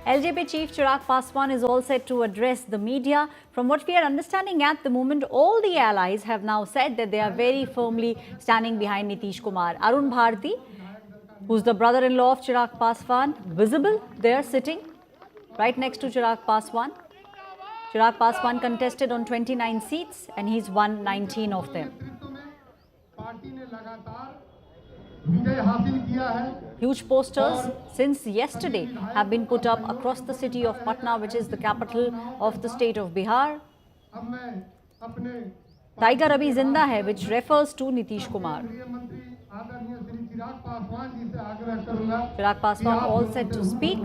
LJP chief Chirag Paswan is all set to address the media. From what we are understanding at the moment, all the allies have now said that they are very firmly standing behind Nitish Kumar. Arun Bharti, who's the brother-in-law of Chirag Paswan, visible there sitting right next to Chirag Paswan. Chirag Paswan contested on 29 seats and he's won 19 of them. Huge posters since yesterday have been put up across the city of Patna, which is the capital of the state of Bihar. Tiger Abhi Zinda Hai, which refers to Nitish Kumar. Chirag Paswan all set to speak.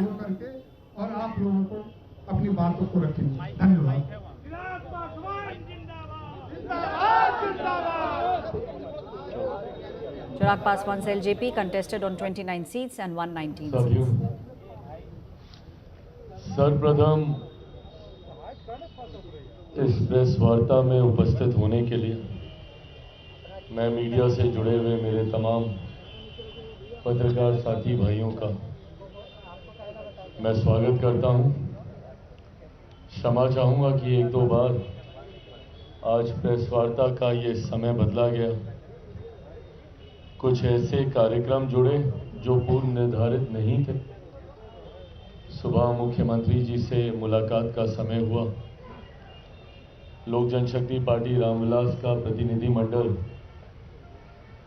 Chirag Paswan's LJP contested on 29 seats and won 19 seats. सर्वप्रथम इस press वार्ता में उपस्थित होने के लिए मैं media से जुड़े हुए मेरे तमाम पत्रकार साथी भाइयों का मैं स्वागत करता हूं। क्षमा चाहूंगा कि एक दो बार आज प्रेस वार्ता का ये समय बदला गया। कुछ ऐसे कार्यक्रम जुड़े जो पूर्व निर्धारित नहीं थे। सुबह मुख्यमंत्री जी से मुलाकात का समय हुआ। लोक जनशक्ति पार्टी रामविलास का प्रतिनिधि मंडल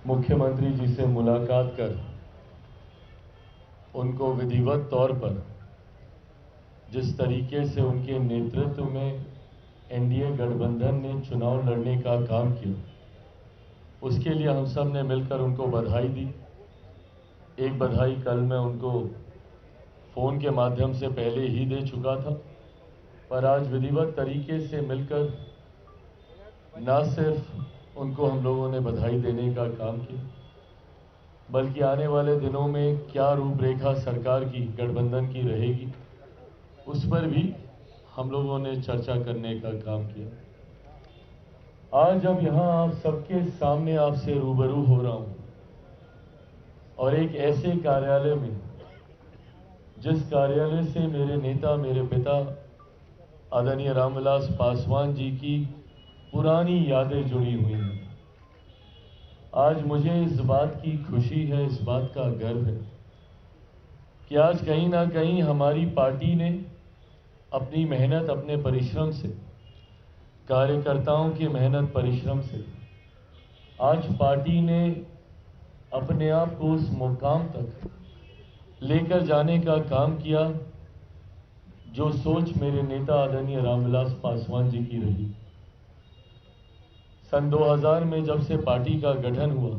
मुख्यमंत्री जी से मुलाकात कर उनको विधिवत तौर पर जिस तरीके से उनके नेतृत्व में एनडीए गठबंधन ने चुनाव लड़ने का काम किया, उसके लिए हम सब ने मिलकर उनको बधाई दी। एक बधाई कल मैं उनको फ़ोन के माध्यम से पहले ही दे चुका था, पर आज विधिवत तरीके से मिलकर न सिर्फ उनको हम लोगों ने बधाई देने का काम किया, बल्कि आने वाले दिनों में क्या रूपरेखा सरकार की गठबंधन की रहेगी, उस पर भी हम लोगों ने चर्चा करने का काम किया। आज जब यहाँ आप सबके सामने आपसे रूबरू हो रहा हूँ और एक ऐसे कार्यालय में जिस कार्यालय से मेरे नेता, मेरे पिता आदरणीय रामविलास पासवान जी की पुरानी यादें जुड़ी हुई हैं, आज मुझे इस बात की खुशी है, इस बात का गर्व है कि आज कहीं ना कहीं हमारी पार्टी ने अपनी मेहनत, अपने परिश्रम से, कार्यकर्ताओं की मेहनत परिश्रम से आज पार्टी ने अपने आप को उस मुकाम तक लेकर जाने का काम किया जो सोच मेरे नेता आदरणीय रामविलास पासवान जी की रही। सन 2000 में जब से पार्टी का गठन हुआ,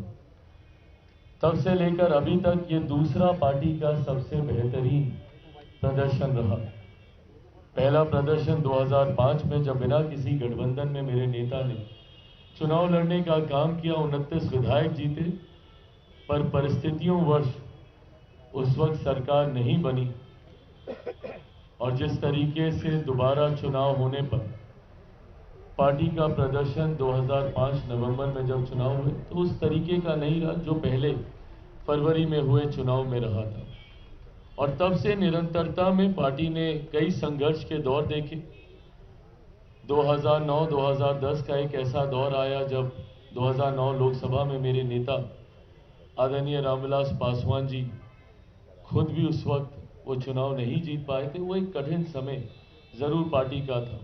तब से लेकर अभी तक ये दूसरा पार्टी का सबसे बेहतरीन प्रदर्शन रहा। पहला प्रदर्शन 2005 में जब बिना किसी गठबंधन में मेरे नेता ने चुनाव लड़ने का काम किया, 29 विधायक जीते, पर परिस्थितियों वर्ष उस वक्त सरकार नहीं बनी और जिस तरीके से दोबारा चुनाव होने पर पार्टी का प्रदर्शन 2005 नवंबर में जब चुनाव हुए तो उस तरीके का नहीं रहा जो पहले फरवरी में हुए चुनाव में रहा था। और तब से निरंतरता में पार्टी ने कई संघर्ष के दौर देखे। 2009-2010 का एक ऐसा दौर आया जब 2009 लोकसभा में मेरे नेता आदरणीय रामविलास पासवान जी खुद भी उस वक्त वो चुनाव नहीं जीत पाए थे। वो एक कठिन समय जरूर पार्टी का था,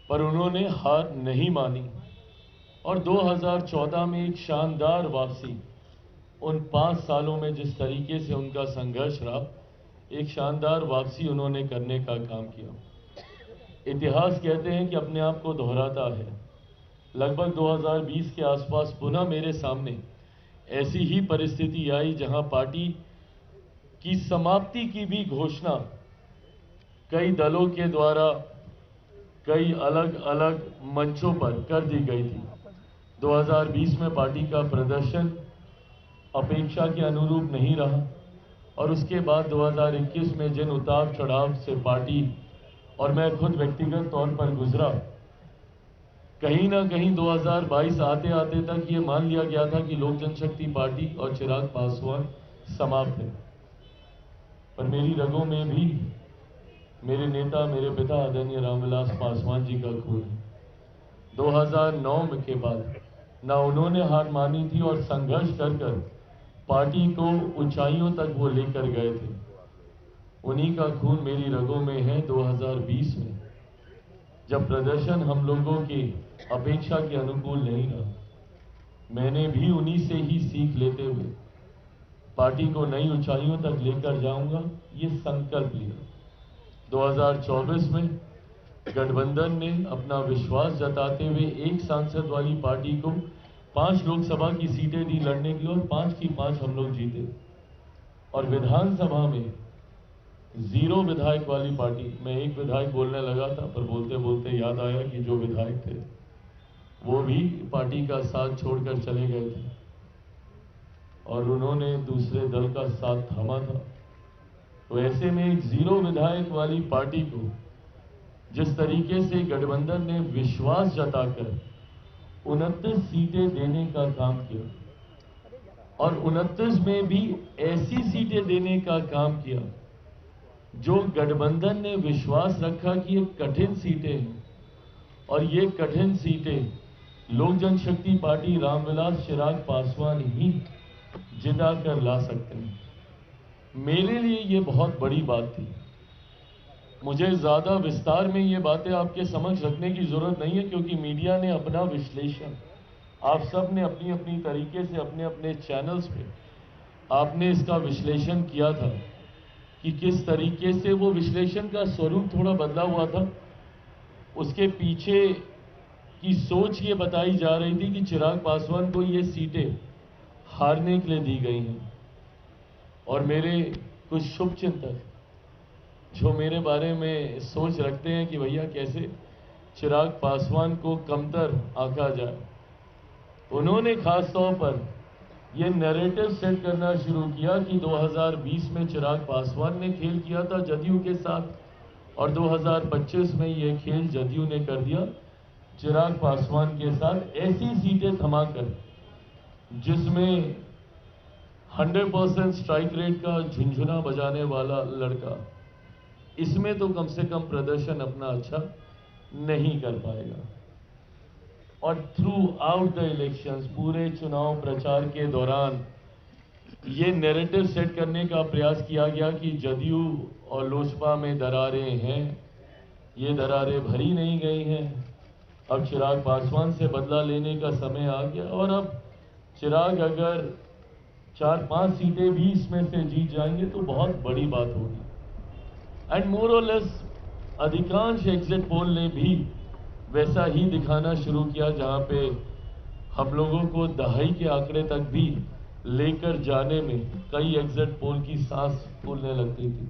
पर उन्होंने हार नहीं मानी और 2014 में एक शानदार वापसी, उन 5 सालों में जिस तरीके से उनका संघर्ष रहा, एक शानदार वापसी उन्होंने करने का काम किया। इतिहास कहते हैं कि अपने आप को दोहराता है। लगभग 2020 के आसपास पुनः मेरे सामने ऐसी ही परिस्थिति आई जहां पार्टी की समाप्ति की भी घोषणा कई दलों के द्वारा कई अलग अलग मंचों पर कर दी गई थी। 2020 में पार्टी का प्रदर्शन अपेक्षा के अनुरूप नहीं रहा और उसके बाद 2021 में जिन उतार चढ़ाव से पार्टी और मैं खुद व्यक्तिगत तौर पर गुजरा, कहीं ना कहीं 2022 आते आते तक ये मान लिया गया था कि लोक जनशक्ति पार्टी और चिराग पासवान समाप्त है। पर मेरी रगों में भी मेरे नेता, मेरे पिता आदरणीय रामविलास पासवान जी का खून है। 2009 के बाद ना उन्होंने हार मानी थी और संघर्ष कर कर पार्टी को ऊंचाइयों तक वो लेकर गए थे। उन्हीं का खून मेरी रगों में है। 2020 में जब प्रदर्शन हम लोगों की अपेक्षा के अनुकूल नहीं रहा, मैंने भी उन्हीं से ही सीख लेते हुए पार्टी को नई ऊंचाइयों तक लेकर जाऊंगा, ये संकल्प लिया। 2024 में गठबंधन ने अपना विश्वास जताते हुए एक सांसद वाली पार्टी को 5 लोकसभा की सीटें दी लड़ने के लिए और 5 की 5 हम लोग जीते। और विधानसभा में 0 विधायक वाली पार्टी, मैं एक विधायक बोलने लगा था पर बोलते बोलते याद आया कि जो विधायक थे वो भी पार्टी का साथ छोड़कर चले गए थे और उन्होंने दूसरे दल का साथ थामा था। तो ऐसे में एक 0 विधायक वाली पार्टी को जिस तरीके से गठबंधन ने विश्वास जताकर 29 सीटें देने का काम किया और 29 में भी ऐसी सीटें देने का काम किया जो गठबंधन ने विश्वास रखा कि ये कठिन सीटें हैं और ये कठिन सीटें लोक जनशक्ति पार्टी रामविलास चिराग पासवान ही जिता कर ला सकते हैं। मेरे लिए ये बहुत बड़ी बात थी। मुझे ज्यादा विस्तार में ये बातें आपके समक्ष रखने की जरूरत नहीं है क्योंकि मीडिया ने अपना विश्लेषण, आप सब ने अपनी अपनी तरीके से अपने अपने चैनल्स पे आपने इसका विश्लेषण किया था कि किस तरीके से वो विश्लेषण का स्वरूप थोड़ा बदला हुआ था। उसके पीछे की सोच ये बताई जा रही थी कि चिराग पासवान को ये सीटें हारने के लिए दी गई हैं और मेरे कुछ शुभचिंतक जो मेरे बारे में सोच रखते हैं कि भैया कैसे चिराग पासवान को कमतर आंका जाए, उन्होंने खास तौर पर यह नैरेटिव सेट करना शुरू किया कि 2020 में चिराग पासवान ने खेल किया था जदयू के साथ और 2025 में यह खेल जदयू ने कर दिया चिराग पासवान के साथ, ऐसी सीटें थमाकर जिसमें 100% स्ट्राइक रेट का झुंझुना बजाने वाला लड़का, इसमें तो कम से कम प्रदर्शन अपना अच्छा नहीं कर पाएगा। और थ्रू आउट द इलेक्शंस, पूरे चुनाव प्रचार के दौरान ये नैरेटिव सेट करने का प्रयास किया गया कि जदयू और लोजपा में दरारें हैं, ये दरारें भरी नहीं गई हैं, अब चिराग पासवान से बदला लेने का समय आ गया और अब चिराग अगर 4-5 सीटें भी इसमें से जीत जाएंगे तो बहुत बड़ी बात होगी। एंड मोर और लेस अधिकांश एग्जिट पोल ने भी वैसा ही दिखाना शुरू किया जहां पे हम लोगों को दहाई के आंकड़े तक भी लेकर जाने में कई एग्जिट पोल की सांस फूलने लगती थी।